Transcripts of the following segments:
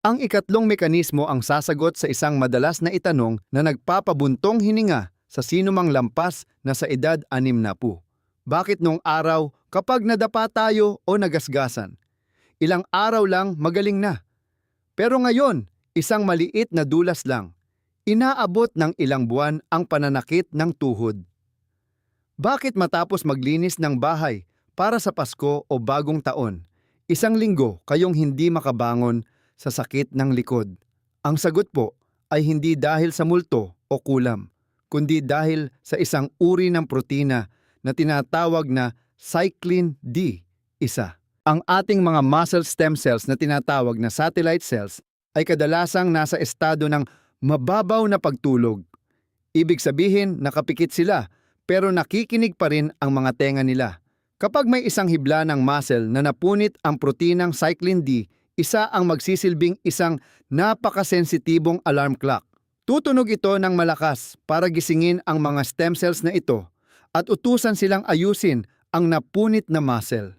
Ang ikatlong mekanismo ang sasagot sa isang madalas na itanong na nagpapabuntong hininga sa sinumang lampas na sa edad 60. Bakit nung araw kapag nadapa tayo o nagasgasan? Ilang araw lang magaling na. Pero ngayon, isang maliit na dulas lang. Inaabot ng ilang buwan ang pananakit ng tuhod. Bakit matapos maglinis ng bahay para sa Pasko o bagong taon, isang linggo kayong hindi makabangon sa sakit ng likod? Ang sagot po ay hindi dahil sa multo o kulam, kundi dahil sa isang uri ng protina na tinatawag na cyclin D1. Ang ating mga muscle stem cells na tinatawag na satellite cells ay kadalasang nasa estado ng mababaw na pagtulog. Ibig sabihin nakapikit sila pero nakikinig pa rin ang mga tenga nila. Kapag may isang hibla ng muscle na napunit ang protinang cyclin D, isa ang magsisilbing isang napakasensitibong alarm clock. Tutunog ito ng malakas para gisingin ang mga stem cells na ito at utusan silang ayusin ang napunit na muscle.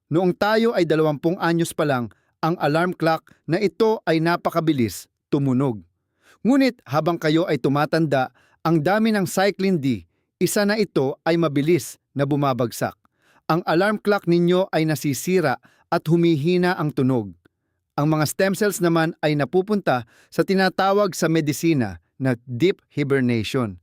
Noong tayo ay 20 anyos pa lang, ang alarm clock na ito ay napakabilis tumunog. Ngunit habang kayo ay tumatanda, ang dami ng cyclin D, isa na ito ay mabilis na bumabagsak. Ang alarm clock ninyo ay nasisira at humihina ang tunog. Ang mga stem cells naman ay napupunta sa tinatawag sa medisina na deep hibernation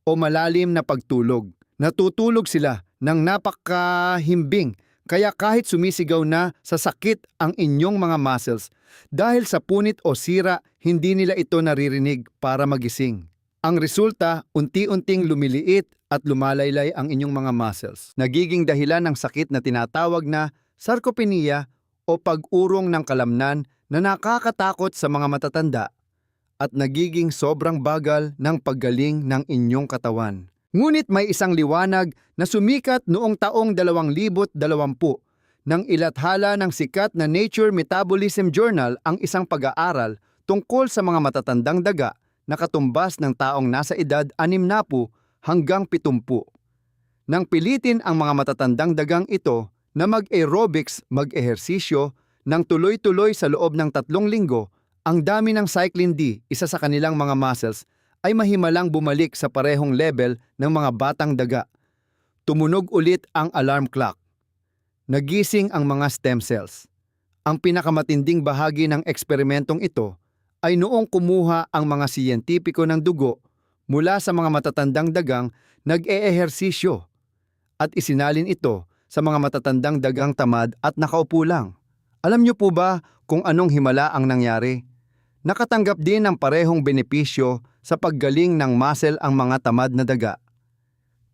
o malalim na pagtulog. Natutulog sila ng napakahimbing kaya kahit sumisigaw na sa sakit ang inyong mga muscles, dahil sa punit o sira, hindi nila ito naririnig para magising. Ang resulta, unti-unting lumiliit at lumalaylay ang inyong mga muscles. Nagiging dahilan ng sakit na tinatawag na sarcopenia o pag-urong ng kalamnan na nakakatakot sa mga matatanda at nagiging sobrang bagal ng paggaling ng inyong katawan. Ngunit may isang liwanag na sumikat noong taong 2020 nang ilathala ng sikat na Nature Metabolism Journal ang isang pag-aaral tungkol sa mga matatandang daga na katumbas ng taong nasa edad 60 hanggang 70. Nang pilitin ang mga matatandang dagang ito na mag-aerobics, mag-ehersisyo, nang tuloy-tuloy sa loob ng 3 linggo, ang dami ng cyclin D, isa sa kanilang mga muscles, ay mahimalang bumalik sa parehong level ng mga batang daga. Tumunog ulit ang alarm clock. Nagising ang mga stem cells. Ang pinakamatinding bahagi ng eksperimentong ito ay noong kumuha ang mga siyentipiko ng dugo mula sa mga matatandang dagang nag-eehersisyo at isinalin ito sa mga matatandang dagang tamad at nakaupo lang. Alam niyo po ba kung anong himala ang nangyari? Nakatanggap din ng parehong benepisyo sa paggaling ng muscle ang mga tamad na daga.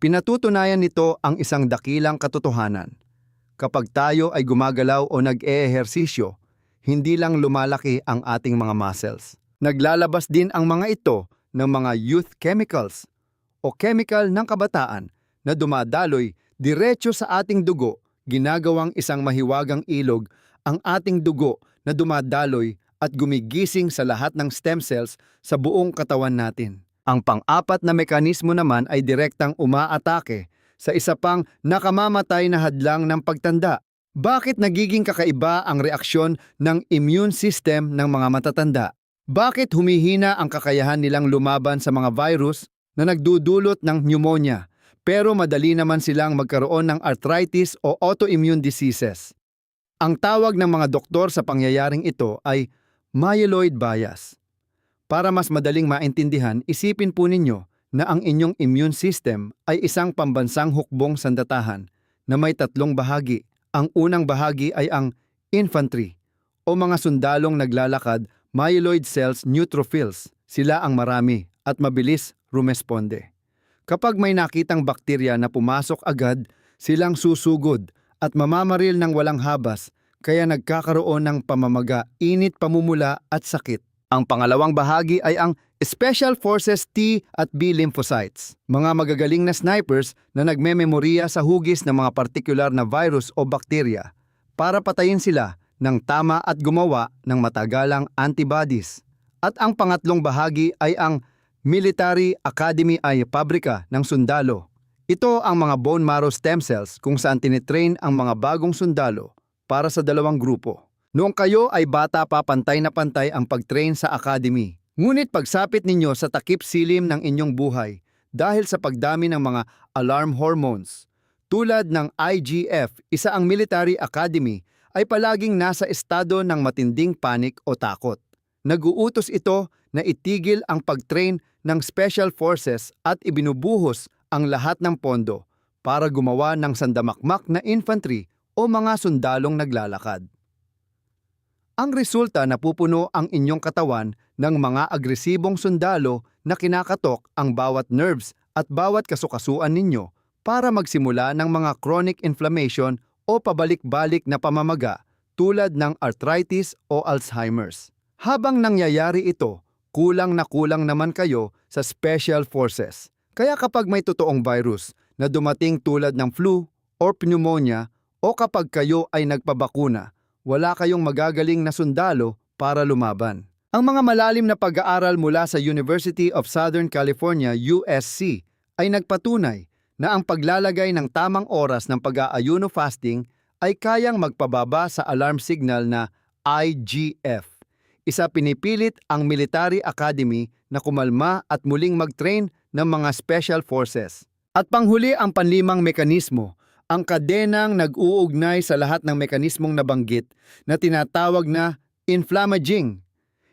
Pinatutunayan nito ang isang dakilang katotohanan. Kapag tayo ay gumagalaw o nag-eehersisyo, hindi lang lumalaki ang ating mga muscles. Naglalabas din ang mga ito ng mga youth chemicals o chemical ng kabataan na dumadaloy diretso sa ating dugo, ginagawang isang mahiwagang ilog ang ating dugo na dumadaloy at gumigising sa lahat ng stem cells sa buong katawan natin. Ang pang-apat na mekanismo naman ay direktang umaatake sa isa pang nakamamatay na hadlang ng pagtanda. Bakit nagiging kakaiba ang reaksyon ng immune system ng mga matatanda? Bakit humihina ang kakayahan nilang lumaban sa mga virus na nagdudulot ng pneumonia, pero madali naman silang magkaroon ng arthritis o autoimmune diseases? Ang tawag ng mga doktor sa pangyayaring ito ay myeloid bias. Para mas madaling maintindihan, isipin po ninyo na ang inyong immune system ay isang pambansang hukbong sandatahan na may 3 bahagi. Ang unang bahagi ay ang infantry o mga sundalong naglalakad, myeloid cells neutrophils. Sila ang marami at mabilis rumesponde. Kapag may nakitang bakterya na pumasok agad, silang susugod at mamamaril ng walang habas, kaya nagkakaroon ng pamamaga, init, pamumula at sakit. Ang pangalawang bahagi ay ang Special Forces T at B lymphocytes, mga magagaling na snipers na nagmememorya sa hugis ng mga partikular na virus o bakterya para patayin sila ng tama at gumawa ng matagalang antibodies. At ang pangatlong bahagi ay ang Military Academy ay pabrika ng sundalo. Ito ang mga bone marrow stem cells kung saan tinitrain ang mga bagong sundalo para sa 2 grupo. Noong kayo ay bata pa, pantay na pantay ang pag-train sa academy. Ngunit pagsapit ninyo sa takip silim ng inyong buhay dahil sa pagdami ng mga alarm hormones, tulad ng IGF, isa ang military academy, ay palaging nasa estado ng matinding panik o takot. Nag-uutos ito na itigil ang pag-train ng special forces at ibinubuhos ang lahat ng pondo para gumawa ng sandamakmak na infantry o mga sundalong naglalakad. Ang resulta, napupuno ang inyong katawan ng mga agresibong sundalo na kinakatok ang bawat nerves at bawat kasukasuan ninyo para magsimula ng mga chronic inflammation o pabalik-balik na pamamaga tulad ng arthritis o Alzheimer's. Habang nangyayari ito, kulang na kulang naman kayo sa special forces. Kaya kapag may totoong virus na dumating tulad ng flu or pneumonia o kapag kayo ay nagpabakuna, wala kayong magagaling na sundalo para lumaban. Ang mga malalim na pag-aaral mula sa University of Southern California, USC, ay nagpatunay na ang paglalagay ng tamang oras ng pag-aayuno fasting ay kayang magpababa sa alarm signal na IGF. Isa pinipilit ang Military Academy na kumalma at muling mag-train ng mga special forces. At panghuli, ang panlimang mekanismo, ang kadenang nag-uugnay sa lahat ng mekanismong nabanggit na tinatawag na inflammaging.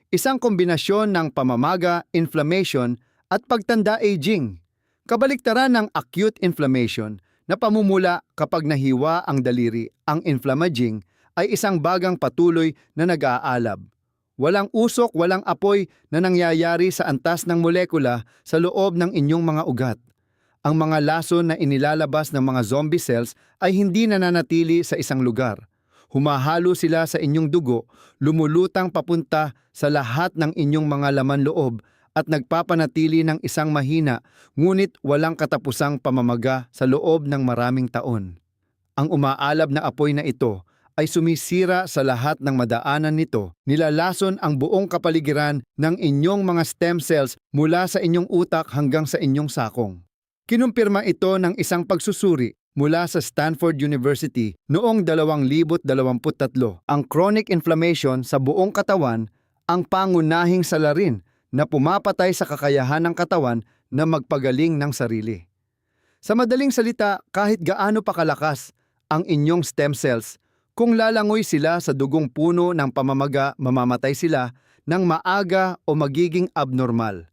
Isang kombinasyon ng pamamaga, inflammation at pagtanda, aging. Kabaliktaran ng acute inflammation na pamumula kapag nahiwa ang daliri, ang inflammaging ay isang bagang patuloy na nag-aalab. Walang usok, walang apoy na nangyayari sa antas ng molekula sa loob ng inyong mga ugat. Ang mga lason na inilalabas ng mga zombie cells ay hindi nananatili sa isang lugar. Humahalo sila sa inyong dugo, lumulutang papunta sa lahat ng inyong mga laman loob at nagpapanatili ng isang mahina ngunit walang katapusang pamamaga sa loob ng maraming taon. Ang umaalab na apoy na ito ay sumisira sa lahat ng madaanan nito, nilalason ang buong kapaligiran ng inyong mga stem cells mula sa inyong utak hanggang sa inyong sakong. Kinumpirma ito ng isang pagsusuri mula sa Stanford University noong 2023. Ang chronic inflammation sa buong katawan ang pangunahing salarin na pumapatay sa kakayahan ng katawan na magpagaling ng sarili. Sa madaling salita, kahit gaano pa kalakas ang inyong stem cells, kung lalangoy sila sa dugong puno ng pamamaga, mamamatay sila ng maaga o magiging abnormal.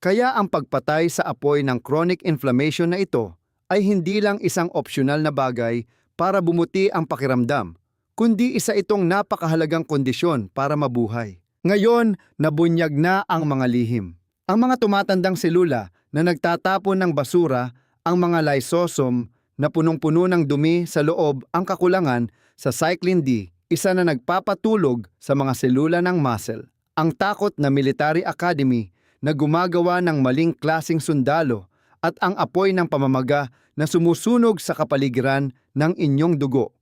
Kaya ang pagpatay sa apoy ng chronic inflammation na ito ay hindi lang isang opsyonal na bagay para bumuti ang pakiramdam, kundi isa itong napakahalagang kondisyon para mabuhay. Ngayon, nabunyag na ang mga lihim. Ang mga tumatandang selula na nagtatapon ng basura, ang mga lysosome na punong-puno ng dumi sa loob, ang kakulangan sa cyclin D, isa na nagpapatulog sa mga selula ng muscle. Ang takot na military academy na gumagawa ng maling klasing sundalo at ang apoy ng pamamaga na sumusunog sa kapaligiran ng inyong dugo.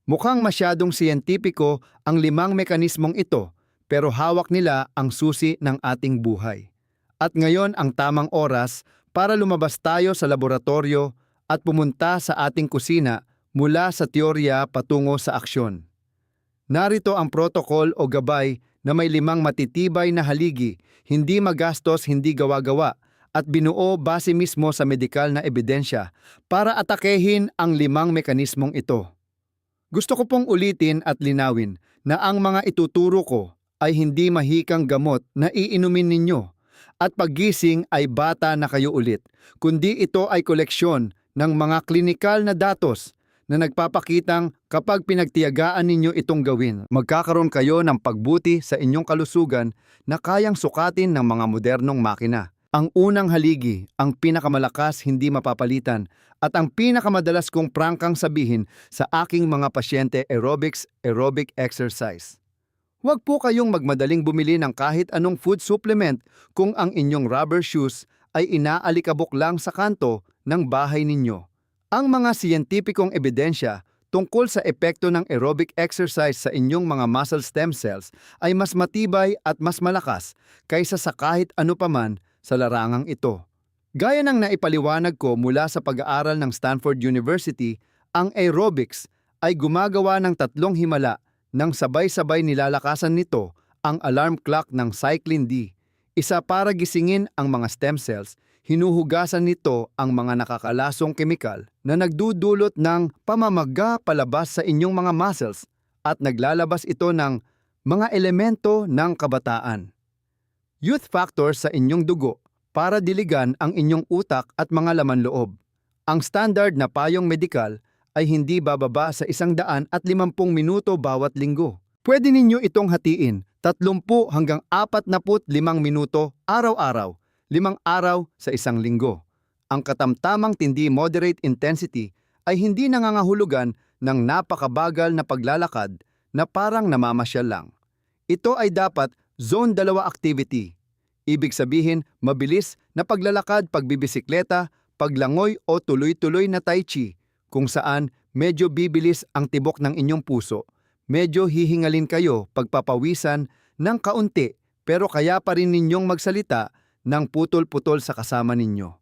Mukhang masyadong siyentipiko ang 5 mekanismong ito, pero hawak nila ang susi ng ating buhay. At ngayon ang tamang oras para lumabas tayo sa laboratorio at pumunta sa ating kusina mula sa teorya patungo sa aksyon. Narito ang protocol o gabay na may 5 matitibay na haligi, hindi magastos, hindi gawa-gawa, at binuo base mismo sa medikal na ebidensya para atakehin ang 5 mekanismong ito. Gusto ko pong ulitin at linawin na ang mga ituturo ko ay hindi mahikang gamot na iinumin ninyo at paggising ay bata na kayo ulit, kundi ito ay koleksyon ng mga klinikal na datos na nagpapakitang kapag pinagtiyagaan ninyo itong gawin, magkakaroon kayo ng pagbuti sa inyong kalusugan na kayang sukatin ng mga modernong makina. Ang unang haligi, ang pinakamalakas, hindi mapapalitan, at ang pinakamadalas kong prangkang sabihin sa aking mga pasyente, aerobic exercise. Huwag po kayong magmadaling bumili ng kahit anong food supplement kung ang inyong rubber shoes ay inaalikabok lang sa kanto ng bahay ninyo. Ang mga siyentipikong ebidensya tungkol sa epekto ng aerobic exercise sa inyong mga muscle stem cells ay mas matibay at mas malakas kaysa sa kahit ano paman sa larangang ito. Gaya ng naipaliwanag ko mula sa pag-aaral ng Stanford University, ang aerobics ay gumagawa ng 3 himala nang sabay-sabay nilalakasan nito ang alarm clock ng Cyclin D. Isa para gisingin ang mga stem cells, hinuhugasan nito ang mga nakakalasong kemikal na nagdudulot ng pamamaga palabas sa inyong mga muscles at naglalabas ito ng mga elemento ng kabataan. Youth factor sa inyong dugo para diligan ang inyong utak at mga laman loob. Ang standard na payong medikal ay hindi bababa sa 150 minuto bawat linggo. Pwede ninyo itong hatiin 30 hanggang 45 minuto araw-araw, 5 araw sa isang linggo. Ang katamtamang tindi moderate intensity ay hindi nangangahulugan ng napakabagal na paglalakad na parang namamasyal lang. Ito ay dapat zone 2 activity. Ibig sabihin, mabilis na paglalakad, pagbibisikleta, paglangoy o tuloy-tuloy na tai chi, kung saan medyo bibilis ang tibok ng inyong puso. Medyo hihingalin kayo pagpapawisan ng kaunti pero kaya pa rin ninyong magsalita ng putol-putol sa kasama ninyo.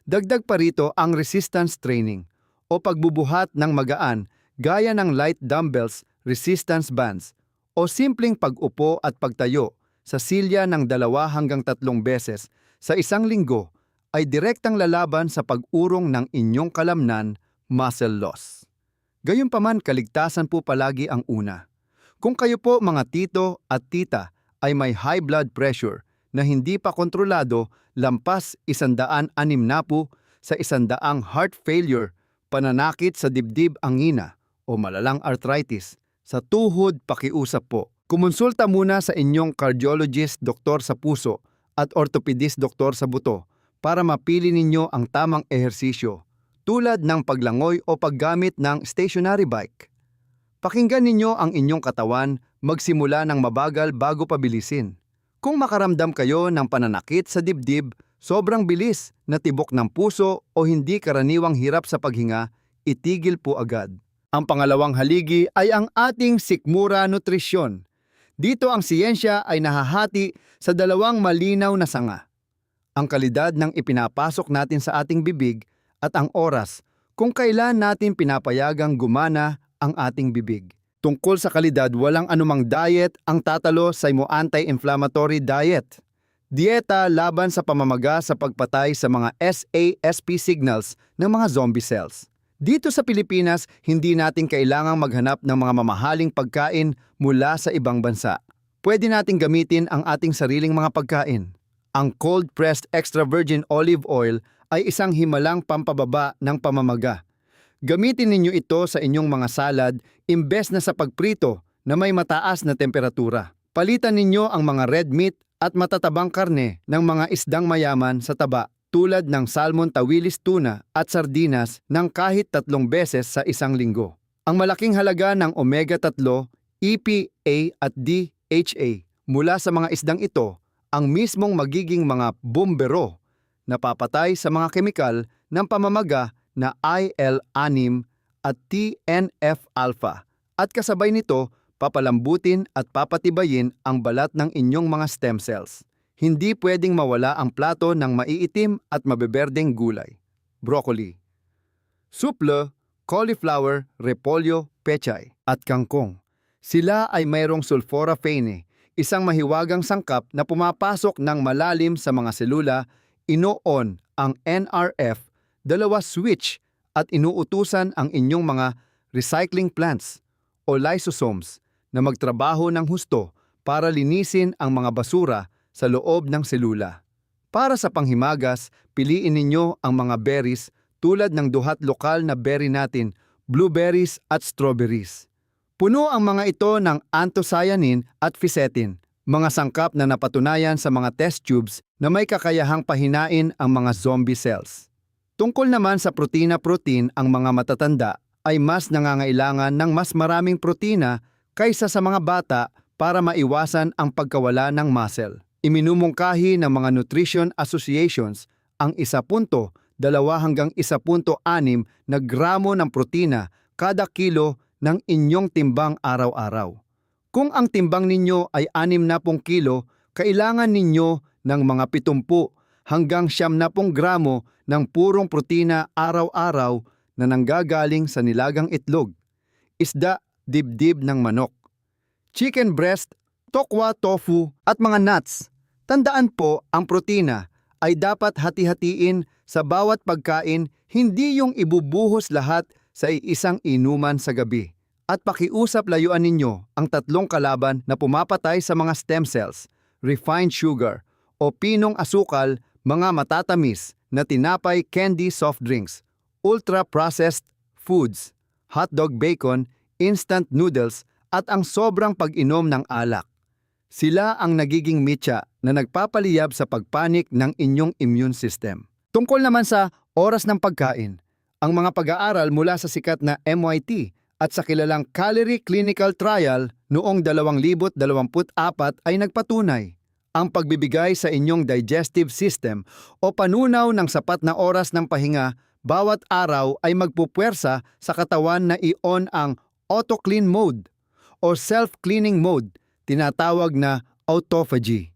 Dagdag pa rito ang resistance training o pagbubuhat ng magaan gaya ng light dumbbells, resistance bands o simpleng pag-upo at pagtayo sa silya ng 2 hanggang 3 beses sa isang linggo ay direktang lalaban sa pag-urong ng inyong kalamnan, muscle loss. Gayunpaman, kaligtasan po palagi ang una. Kung kayo po mga tito at tita ay may high blood pressure na hindi pa kontrolado lampas 160 sa 100 heart failure, pananakit sa dibdib angina o malalang arthritis, sa tuhod pakiusap po. Kumonsulta muna sa inyong cardiologist, doktor sa puso at orthopedist, doktor sa buto para mapili ninyo ang tamang ehersisyo tulad ng paglangoy o paggamit ng stationary bike. Pakinggan ninyo ang inyong katawan, magsimula ng mabagal bago pabilisin. Kung makaramdam kayo ng pananakit sa dibdib, sobrang bilis na tibok ng puso o hindi karaniwang hirap sa paghinga, itigil po agad. Ang pangalawang haligi ay ang ating sikmura nutrisyon. Dito ang siyensya ay nahahati sa 2 malinaw na sanga. Ang kalidad ng ipinapasok natin sa ating bibig at ang oras kung kailan natin pinapayagang gumana ang ating bibig. Tungkol sa kalidad, walang anumang diet ang tatalo sa anti-inflammatory diet. Dieta laban sa pamamaga sa pagpatay sa mga SASP signals ng mga zombie cells. Dito sa Pilipinas, hindi natin kailangang maghanap ng mga mamahaling pagkain mula sa ibang bansa. Pwede nating gamitin ang ating sariling mga pagkain. Ang cold-pressed extra virgin olive oil ay isang himalang pampababa ng pamamaga. Gamitin ninyo ito sa inyong mga salad imbes na sa pagprito na may mataas na temperatura. Palitan ninyo ang mga red meat at matatabang karne ng mga isdang mayaman sa taba tulad ng salmon, tawilis, tuna at sardinas ng kahit 3 beses sa isang linggo. Ang malaking halaga ng omega-3, EPA at DHA mula sa mga isdang ito ang mismong magiging mga bumbero na papatay sa mga kemikal ng pamamaga na IL-6 at TNF-alpha at kasabay nito papalambutin at papatibayin ang balat ng inyong mga stem cells. Hindi pwedeng mawala ang plato ng maiitim at mabeberdeng gulay. Broccoli, suple, cauliflower, repolyo, pechay at kangkong. Sila ay mayroong sulforaphane, isang mahiwagang sangkap na pumapasok ng malalim sa mga selula, ino-on ang NRF2 switch at inuutusan ang inyong mga recycling plants o lysosomes na magtrabaho ng husto para linisin ang mga basura sa loob ng selula. Para sa panghimagas, piliin ninyo ang mga berries tulad ng duhat lokal na berry natin, blueberries at strawberries. Puno ang mga ito ng anthocyanin at fisetin, mga sangkap na napatunayan sa mga test tubes na may kakayahang pahinain ang mga zombie cells. Tungkol naman sa protein, ang mga matatanda ay mas nangangailangan ng mas maraming protina kaysa sa mga bata para maiwasan ang pagkawala ng muscle. Iminumungkahi ng mga nutrition associations ang 1.2 hanggang 1.6 na gramo ng protina kada kilo ng inyong timbang araw-araw. Kung ang timbang ninyo ay 60 kilo, kailangan ninyo ng mga 70 hanggang 90 gramo ng purong protina araw-araw na nanggagaling sa nilagang itlog, isda, dibdib ng manok, chicken breast, tokwa tofu at mga nuts. Tandaan po, ang protina ay dapat hati-hatiin sa bawat pagkain, hindi yung ibubuhos lahat sa isang inuman sa gabi. At pakiusap layuan ninyo ang tatlong kalaban na pumapatay sa mga stem cells, refined sugar o pinong asukal, mga matatamis na tinapay, candy, soft drinks, ultra-processed foods, hotdog bacon, instant noodles at ang sobrang pag-inom ng alak. Sila ang nagiging mitya na nagpapaliyab sa pagpanik ng inyong immune system. Tungkol naman sa oras ng pagkain, ang mga pag-aaral mula sa sikat na MIT at sa kilalang Calorie Clinical Trial noong 2024 ay nagpatunay ang pagbibigay sa inyong digestive system o panunaw ng sapat na oras ng pahinga bawat araw ay magpupuwersa sa katawan na i-on ang auto-clean mode o self-cleaning mode, tinatawag na autophagy.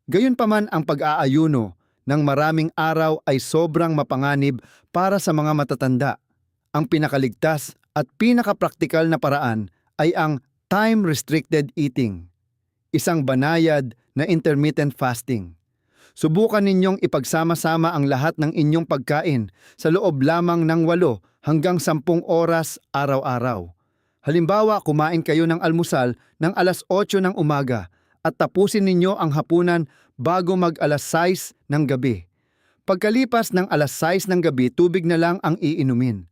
Gayunpaman ang pag-aayuno ng maraming araw ay sobrang mapanganib para sa mga matatanda. Ang pinakaligtas at pinakapraktikal na paraan ay ang time-restricted eating, isang banayad na intermittent fasting. Subukan ninyong ipagsama-sama ang lahat ng inyong pagkain sa loob lamang ng 8 hanggang 10 oras araw-araw. Halimbawa, kumain kayo ng almusal ng alas 8 ng umaga at tapusin ninyo ang hapunan bago mag-alas 6 ng gabi. Pagkalipas ng alas 6 ng gabi, tubig na lang ang iinumin.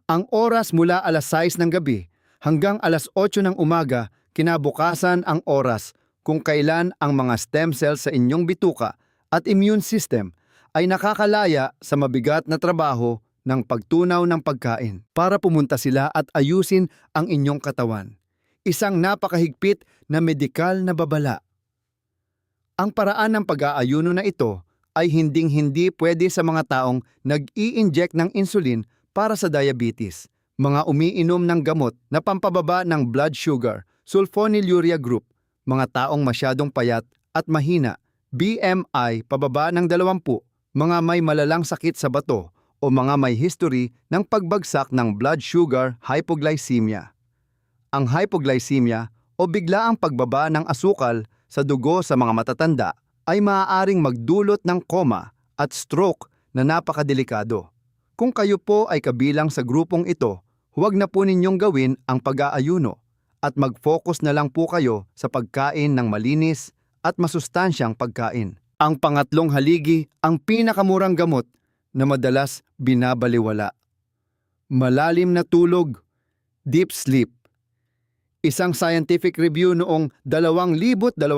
Ang oras mula alas 6 ng gabi hanggang alas 8 ng umaga, kinabukasan ang oras kung kailan ang mga stem cells sa inyong bituka at immune system ay nakakalaya sa mabigat na trabaho ng pagtunaw ng pagkain para pumunta sila at ayusin ang inyong katawan. Isang napakahigpit na medikal na babala. Ang paraan ng pag-aayuno na ito ay hinding-hindi pwede sa mga taong nag-i-inject ng insulin para sa diabetes, mga umiinom ng gamot na pampababa ng blood sugar, sulfonylurea group, mga taong masyadong payat at mahina, BMI pababa ng 20, mga may malalang sakit sa bato, o mga may history ng pagbagsak ng blood sugar hypoglycemia. Ang hypoglycemia o biglaang pagbaba ng asukal sa dugo sa mga matatanda ay maaaring magdulot ng coma at stroke na napakadelikado. Kung kayo po ay kabilang sa grupong ito, huwag na po ninyong gawin ang pag-aayuno at mag-focus na lang po kayo sa pagkain ng malinis at masustansyang pagkain. Ang pangatlong haligi, ang pinakamurang gamot na madalas binabaliwala. Malalim na tulog, deep sleep. Isang scientific review noong 2022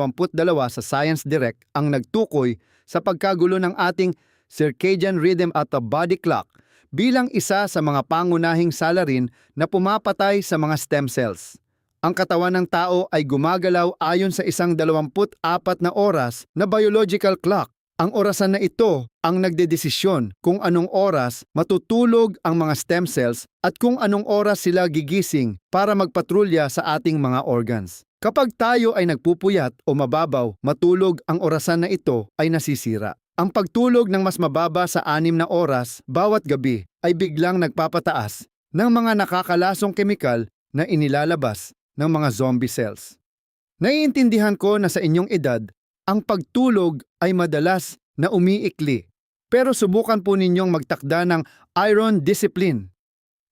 sa Science Direct ang nagtukoy sa pagkagulo ng ating circadian rhythm at the body clock bilang isa sa mga pangunahing salarin na pumapatay sa mga stem cells. Ang katawan ng tao ay gumagalaw ayon sa isang 24 na oras na biological clock. Ang orasan na ito ang nagdedesisyon kung anong oras matutulog ang mga stem cells at kung anong oras sila gigising para magpatrolya sa ating mga organs. Kapag tayo ay nagpupuyat o mababaw, matulog, ang orasan na ito ay nasisira. Ang pagtulog ng mas mababa sa 6 na oras bawat gabi ay biglang nagpapataas ng mga nakakalasong kemikal na inilalabas ng mga zombie cells. Naiintindihan ko na sa inyong edad, ang pagtulog ay madalas na umiikli. Pero subukan po ninyong magtakda ng iron discipline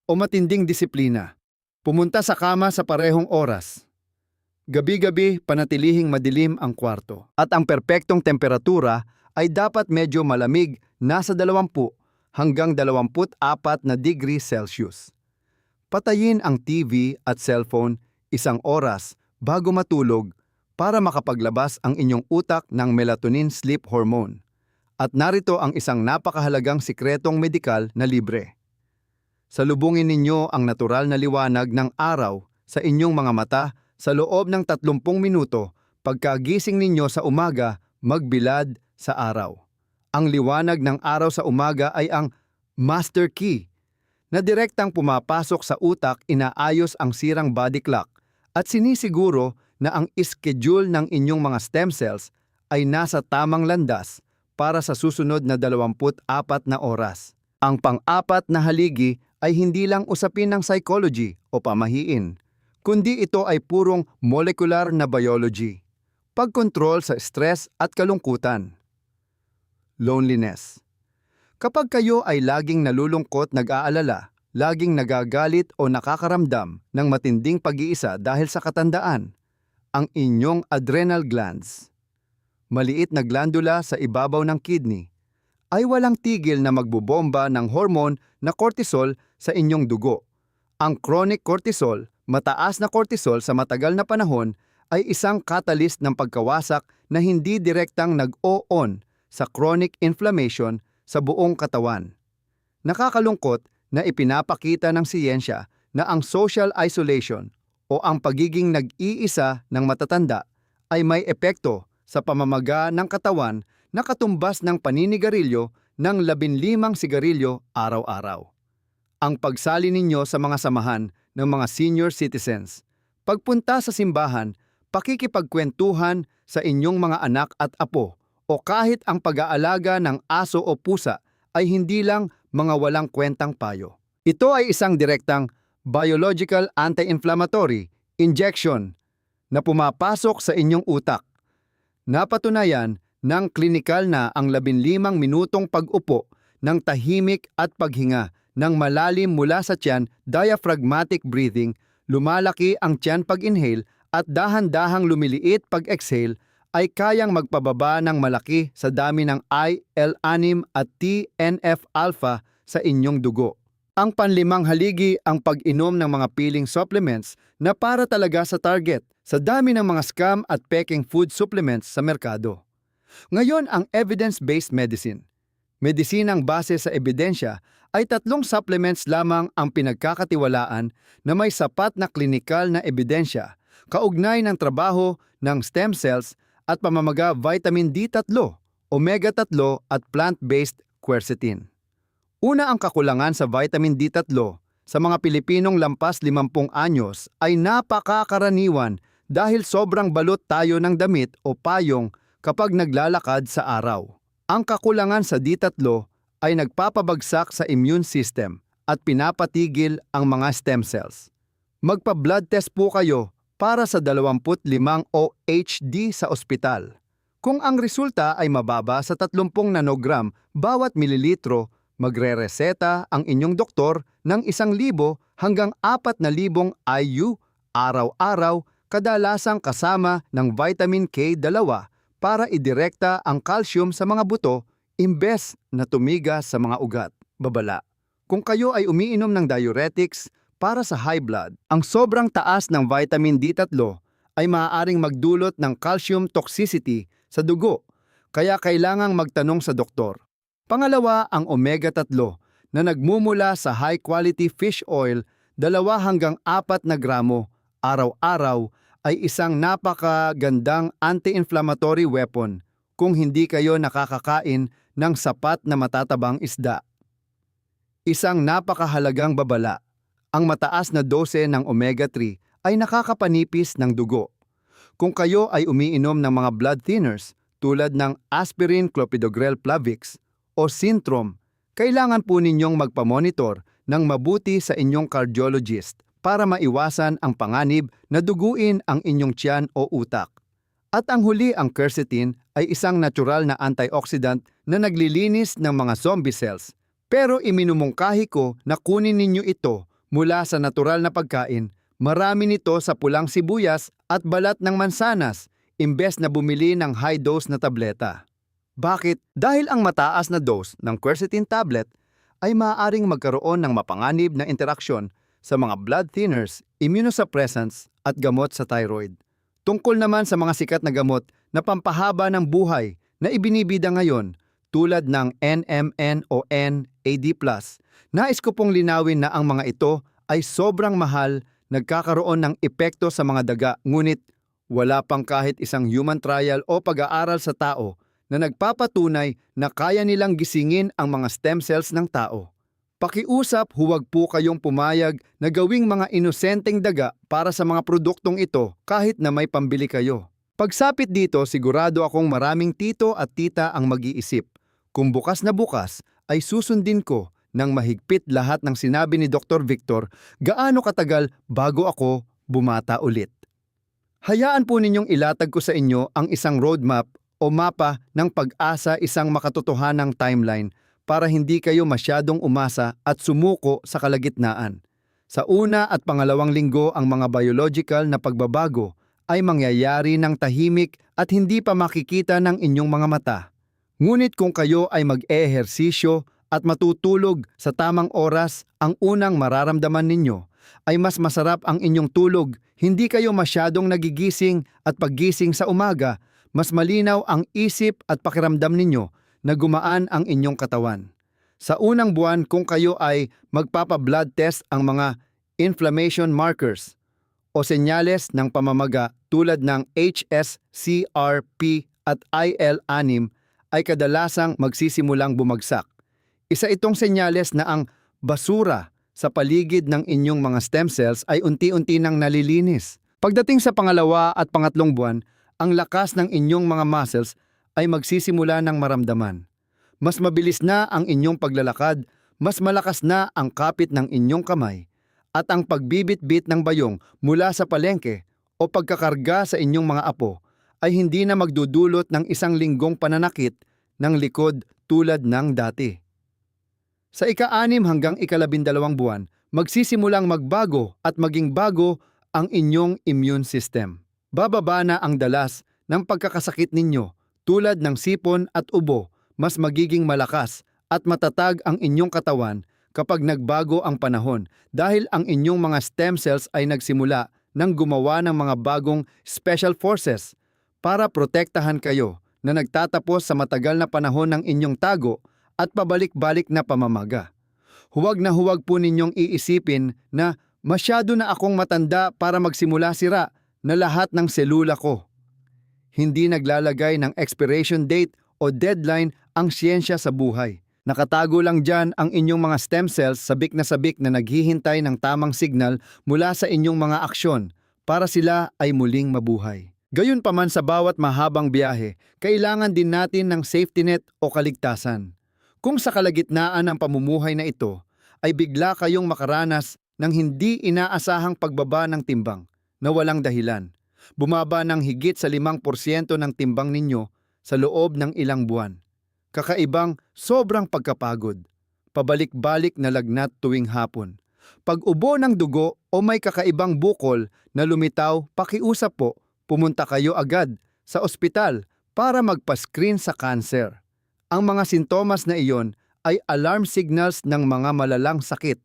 o matinding disiplina. Pumunta sa kama sa parehong oras. Gabi-gabi panatilihing madilim ang kwarto. At ang perpektong temperatura ay dapat medyo malamig, nasa 20 hanggang 24 na degrees Celsius. Patayin ang TV at cellphone 1 oras bago matulog para makapaglabas ang inyong utak ng melatonin sleep hormone. At narito ang isang napakahalagang sikretong medikal na libre. Salubungin ninyo ang natural na liwanag ng araw sa inyong mga mata sa loob ng 30 minuto pagkagising ninyo sa umaga, magbilad sa araw. Ang liwanag ng araw sa umaga ay ang master key na direktang pumapasok sa utak, inaayos ang sirang body clock at sinisiguro na ang schedule ng inyong mga stem cells ay nasa tamang landas para sa susunod na 24 na oras. Ang pang-apat na haligi ay hindi lang usapin ng psychology o pamahiin, kundi ito ay purong molecular na biology. Pagkontrol sa stress at kalungkutan. Loneliness. Kapag kayo ay laging nalulungkot, nag-aalala, laging nagagalit o nakakaramdam ng matinding pag-iisa dahil sa katandaan, ang inyong adrenal glands, maliit na glandula sa ibabaw ng kidney, ay walang tigil na magbubomba ng hormone na cortisol sa inyong dugo. Ang chronic cortisol, mataas na cortisol sa matagal na panahon, ay isang catalyst ng pagkawasak na hindi direktang nag-o-on sa chronic inflammation sa buong katawan. Nakakalungkot na ipinapakita ng siyensya na ang social isolation o ang pagiging nag-iisa ng matatanda ay may epekto sa pamamaga ng katawan na katumbas ng paninigarilyo ng 15 sigarilyo araw-araw. Ang pagsali ninyo sa mga samahan ng mga senior citizens, pagpunta sa simbahan, pakikipagkwentuhan sa inyong mga anak at apo, o kahit ang pag-aalaga ng aso o pusa ay hindi lang mga walang kwentang payo. Ito ay isang direktang biological anti-inflammatory injection na pumapasok sa inyong utak. Napatunayan ng klinikal na ang 15 minutong pag-upo ng tahimik at paghinga ng malalim mula sa tiyan, diaphragmatic breathing, lumalaki ang tiyan pag-inhale at dahan-dahang lumiliit pag-exhale, ay kayang magpababa ng malaki sa dami ng IL-6 at TNF-alpha sa inyong dugo. Ang panlimang haligi ang pag-inom ng mga piling supplements na para talaga sa target sa dami ng mga scam at peking food supplements sa merkado. Ngayon, ang evidence-based medicine. Medisinang base sa ebidensya ay 3 supplements lamang ang pinagkakatiwalaan na may sapat na klinikal na ebidensya, kaugnay ng trabaho ng stem cells at pamamaga vitamin D3, omega-3 at plant-based quercetin. Una, ang kakulangan sa vitamin D3 sa mga Pilipinong lampas 50 anyos ay napakakaraniwan dahil sobrang balot tayo ng damit o payong kapag naglalakad sa araw. Ang kakulangan sa D3 ay nagpapabagsak sa immune system at pinapatigil ang mga stem cells. Magpa-blood test po kayo para sa 25 OHD sa ospital. Kung ang resulta ay mababa sa 30 nanogram bawat mililitro, magre-reseta ang inyong doktor ng 1,000 hanggang 4,000 IU araw-araw, kadalasang kasama ng vitamin K2 para idirekta ang calcium sa mga buto imbes na tumigas sa mga ugat. Babala. Kung kayo ay umiinom ng diuretics para sa high blood, ang sobrang taas ng vitamin D3 ay maaaring magdulot ng calcium toxicity sa dugo, kaya kailangang magtanong sa doktor. Pangalawa, ang omega-3 na nagmumula sa high-quality fish oil, 2 hanggang 4 na gramo araw-araw, ay isang napakagandang anti-inflammatory weapon kung hindi kayo nakakakain ng sapat na matatabang isda. Isang napakahalagang babala. Ang mataas na dose ng omega-3 ay nakakapanipis ng dugo. Kung kayo ay umiinom ng mga blood thinners tulad ng aspirin, clopidogrel, Plavix o Sintrom, kailangan po ninyong magpamonitor ng mabuti sa inyong cardiologist para maiwasan ang panganib na duguin ang inyong tiyan o utak. At ang huli, ang quercetin ay isang natural na antioxidant na naglilinis ng mga zombie cells. Pero iminumungkahi ko na kunin ninyo ito mula sa natural na pagkain. Marami nito sa pulang sibuyas at balat ng mansanas, imbes na bumili ng high dose na tableta. Bakit? Dahil ang mataas na dose ng quercetin tablet ay maaaring magkaroon ng mapanganib na interaksyon sa mga blood thinners, immunosuppressants at gamot sa thyroid. Tungkol naman sa mga sikat na gamot na pampahaba ng buhay na ibinibida ngayon tulad ng NMN o NAD+, nais ko pong linawin na ang mga ito ay sobrang mahal, nagkakaroon ng epekto sa mga daga, ngunit wala pang kahit isang human trial o pag-aaral sa tao na nagpapatunay na kaya nilang gisingin ang mga stem cells ng tao. Pakiusap, huwag po kayong pumayag na gawing mga inosenteng daga para sa mga produktong ito kahit na may pambili kayo. Pagsapit dito, sigurado akong maraming tito at tita ang mag-iisip. Kung bukas na bukas, ay susundin ko ng mahigpit lahat ng sinabi ni Dr. Victor, gaano katagal bago ako bumata ulit. Hayaan po ninyong ilatag ko sa inyo ang isang roadmap o mapa ng pag-asa, isang makatotohanang timeline para hindi kayo masyadong umasa at sumuko sa kalagitnaan. Sa una at pangalawang linggo, ang mga biological na pagbabago ay mangyayari ng tahimik at hindi pa makikita ng inyong mga mata. Ngunit kung kayo ay mag-ehersisyo at matutulog sa tamang oras, ang unang mararamdaman ninyo ay mas masarap ang inyong tulog, hindi kayo masyadong nagigising at paggising sa umaga, mas malinaw ang isip at pakiramdam ninyo na gumaan ang inyong katawan. Sa unang buwan, kung kayo ay magpapa-blood test, ang mga inflammation markers o senyales ng pamamaga tulad ng HSCRP at IL-6 ay kadalasang magsisimulang bumagsak. Isa itong senyales na ang basura sa paligid ng inyong mga stem cells ay unti-unti nang nalilinis. Pagdating sa pangalawa at pangatlong buwan, ang lakas ng inyong mga muscles ay magsisimula ng maramdaman. Mas mabilis na ang inyong paglalakad, mas malakas na ang kapit ng inyong kamay, at ang pagbibit-bit ng bayong mula sa palengke o pagkakarga sa inyong mga apo ay hindi na magdudulot ng isang linggong pananakit ng likod tulad ng dati. Sa ika-6 hanggang ika-12 buwan, magsisimulang magbago at maging bago ang inyong immune system. Bababa na ang dalas ng pagkakasakit ninyo tulad ng sipon at ubo, mas magiging malakas at matatag ang inyong katawan kapag nagbago ang panahon dahil ang inyong mga stem cells ay nagsimula ng gumawa ng mga bagong special forces para protektahan kayo na nagtatapos sa matagal na panahon ng inyong tago at pabalik-balik na pamamaga. Huwag na huwag po ninyong iisipin na masyado na akong matanda para magsimula sira na lahat ng selula ko. Hindi naglalagay ng expiration date o deadline ang siyensya sa buhay. Nakatago lang dyan ang inyong mga stem cells sabik na naghihintay ng tamang signal mula sa inyong mga aksyon para sila ay muling mabuhay. Gayunpaman, sa bawat mahabang biyahe, kailangan din natin ng safety net o kaligtasan. Kung sa kalagitnaan ng pamumuhay na ito ay bigla kayong makaranas ng hindi inaasahang pagbaba ng timbang na walang dahilan, bumaba ng higit sa 5% ng timbang ninyo sa loob ng ilang buwan, kakaibang sobrang pagkapagod, pabalik-balik na lagnat tuwing hapon, pag-ubo ng dugo o may kakaibang bukol na lumitaw, pakiusap po, pumunta kayo agad sa ospital para magpa-screen sa cancer. Ang mga sintomas na iyon ay alarm signals ng mga malalang sakit.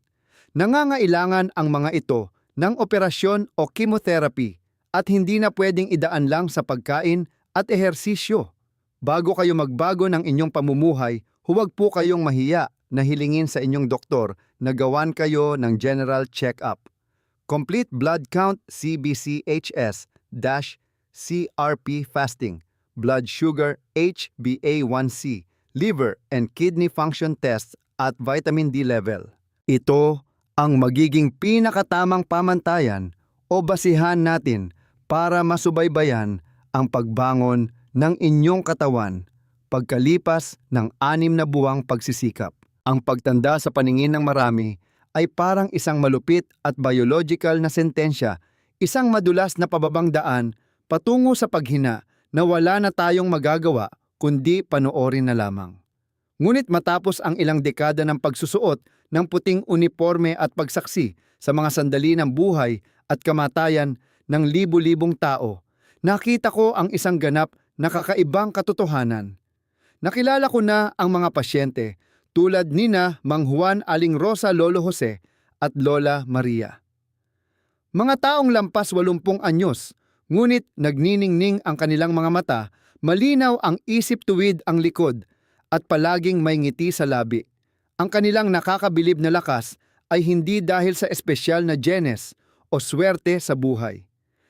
Nangangailangan ang mga ito ng operasyon o chemotherapy at hindi na pwedeng idaan lang sa pagkain at ehersisyo. Bago kayo magbago ng inyong pamumuhay, huwag po kayong mahiya na hilingin sa inyong doktor na gawan kayo ng general check-up. Complete blood count, CBCHS-CRP fasting, blood sugar, HbA1c, liver and kidney function tests at vitamin D level. Ito ang magiging pinakatamang pamantayan o basihan natin para masubaybayan ang pagbangon ng inyong katawan pagkalipas ng 6 na buwang pagsisikap. Ang pagtanda sa paningin ng marami ay parang isang malupit at biological na sentensya, isang madulas na pababang daan patungo sa paghina na wala na tayong magagawa kundi panoorin na lamang. Ngunit matapos ang ilang dekada ng pagsusuot ng puting uniforme at pagsaksi sa mga sandali ng buhay at kamatayan ng libu-libong tao, nakita ko ang isang ganap na kakaibang katotohanan. Nakilala ko na ang mga pasyente tulad nina Mang Juan, Aling Rosa, Lolo Jose at Lola Maria. Mga taong lampas 80 anyos, ngunit nagniningning ang kanilang mga mata, malinaw ang isip, tuwid ang likod, at palaging may ngiti sa labi. Ang kanilang nakakabilib na lakas ay hindi dahil sa espesyal na genes o swerte sa buhay.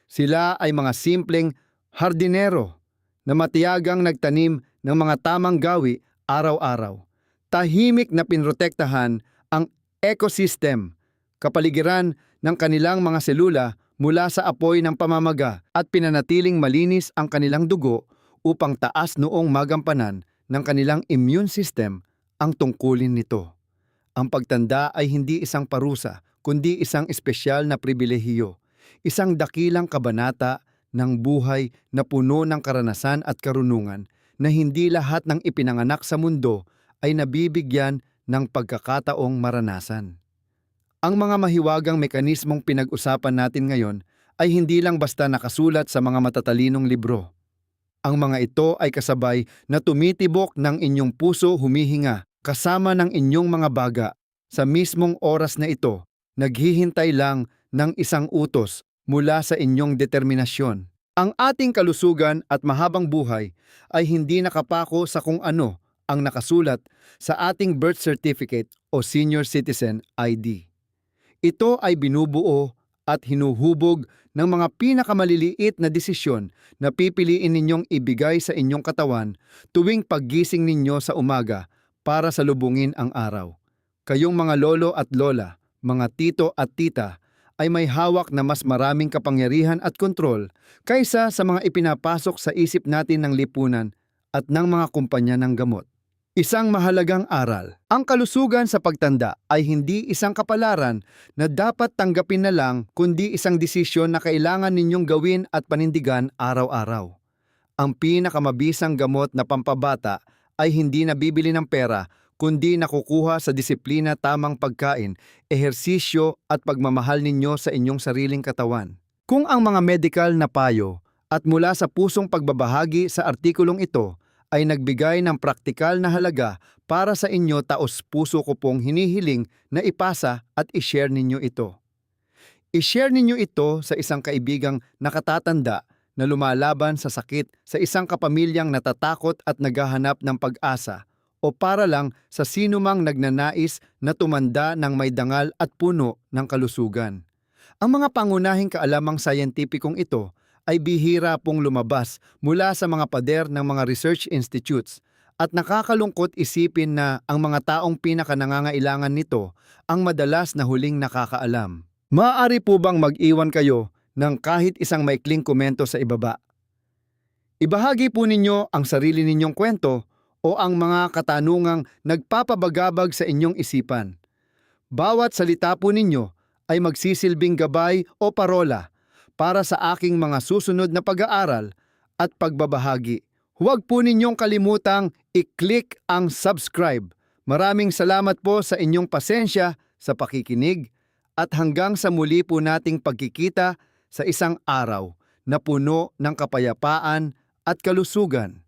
Sila ay mga simpleng hardinero na matiyagang nagtanim ng mga tamang gawi araw-araw. Tahimik na pinrotektahan ang ecosystem, kapaligiran ng kanilang mga selula mula sa apoy ng pamamaga at pinanatiling malinis ang kanilang dugo upang taas noong magampanan ng kanilang immune system ang tungkulin nito. Ang pagtanda ay hindi isang parusa, kundi isang espesyal na pribilehiyo. Isang dakilang kabanata ng buhay na puno ng karanasan at karunungan na hindi lahat ng ipinanganak sa mundo ay nabibigyan ng pagkakataong maranasan. Ang mga mahiwagang mekanismong pinag-usapan natin ngayon ay hindi lang basta nakasulat sa mga matatalinong libro. Ang mga ito ay kasabay na tumitibok ng inyong puso humihinga kasama ng inyong mga baga. Sa mismong oras na ito, naghihintay lang ng isang utos mula sa inyong determinasyon. Ang ating kalusugan at mahabang buhay ay hindi nakapako sa kung ano ang nakasulat sa ating birth certificate o senior citizen ID. Ito ay binubuo at hinuhubog ng mga pinakamaliliit na desisyon na pipiliin ninyong ibigay sa inyong katawan tuwing paggising ninyo sa umaga para salubungin ang araw. Kayong mga lolo at lola, mga tito at tita, ay may hawak na mas maraming kapangyarihan at kontrol kaysa sa mga ipinapasok sa isip natin ng lipunan at ng mga kumpanya ng gamot. Isang mahalagang aral. Ang kalusugan sa pagtanda ay hindi isang kapalaran na dapat tanggapin na lang kundi isang desisyon na kailangan ninyong gawin at panindigan araw-araw. Ang pinakamabisang gamot na pampabata ay hindi nabibili ng pera kundi nakukuha sa disiplina, tamang pagkain, ehersisyo at pagmamahal ninyo sa inyong sariling katawan. Kung ang mga medical na payo at mula sa pusong pagbabahagi sa artikulong ito ay nagbigay ng praktikal na halaga para sa inyo, taos-puso ko pong hinihiling na ipasa at i-share ninyo ito. I-share ninyo ito sa isang kaibigang nakatatanda na lumalaban sa sakit, sa isang kapamilyang natatakot at naghahanap ng pag-asa, o para lang sa sinumang nagnanais na tumanda ng may dangal at puno ng kalusugan. Ang mga pangunahing kaalamang sayentipikong ito ay bihira pong lumabas mula sa mga pader ng mga research institutes at nakakalungkot isipin na ang mga taong pinakanangangailangan nito ang madalas na huling nakakaalam. Maaari po bang mag-iwan kayo ng kahit isang maikling komento sa ibaba? Ibahagi po ninyo ang sarili ninyong kwento o ang mga katanungang nagpapabagabag sa inyong isipan. Bawat salita po ninyo ay magsisilbing gabay o parola para sa aking mga susunod na pag-aaral at pagbabahagi. Huwag po ninyong kalimutang i-click ang subscribe. Maraming salamat po sa inyong pasensya sa pakikinig at hanggang sa muli po nating pagkikita sa isang araw na puno ng kapayapaan at kalusugan.